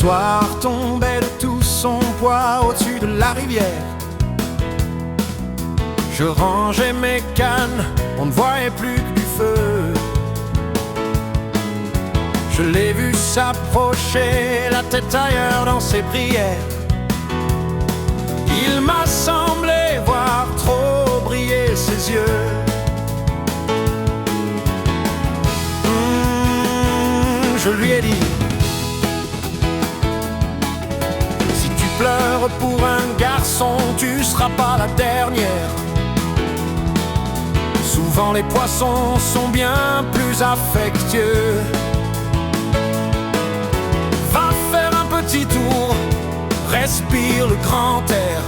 soir tombait de tout son poids au-dessus de la rivière. Je rangeais mes cannes, on ne voyait plus que du feu. Je l'ai vu s'approcher, la tête ailleurs dans ses prières. Il m'a semblé voir trop briller ses yeux. Je lui ai dit: si tu pleures pour un garçon, tu seras pas la dernière. Souvent les poissons sont bien plus affectueux. Va faire un petit tour, respire le grand air.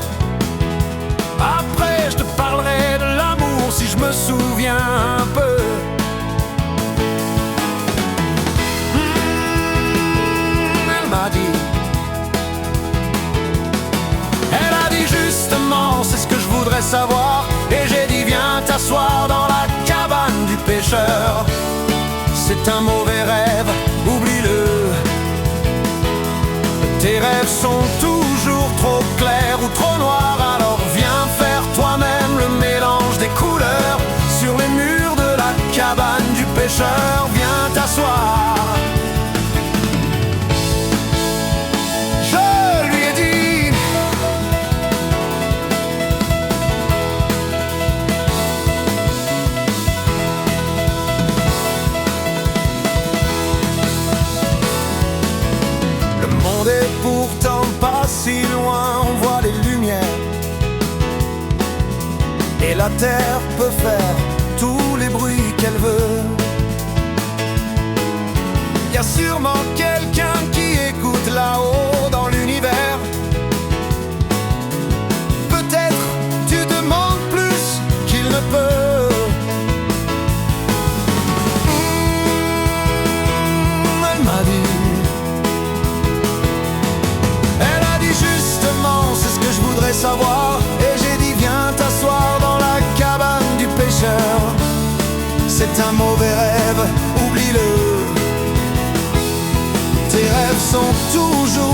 Après je te parlerai de l'amour si je me souviens un peu. Elle m'a dit, justement, c'est ce que je voudrais savoir. Et j'ai dit: viens t'asseoir dans la cabane du pêcheur. C'est un mauvais rêve, oublie-le. Tes rêves sont toujours trop clairs ou trop noirs. Alors viens faire toi-même le mélange des couleurs sur les murs de la cabane du pêcheur. Viens t'asseoir. Et pourtant pas si loin, on voit les lumières. Et la terre peut faire tous les bruits qu'elle veut. Y a sûrement quelqu'un qui écoute là-haut dans l'univers. Peut-être tu demandes plus qu'il ne peut. Elle m'a dit, savoir. Et j'ai dit: viens t'asseoir dans la cabane du pêcheur. C'est un mauvais rêve, oublie-le. Tes rêves sont toujours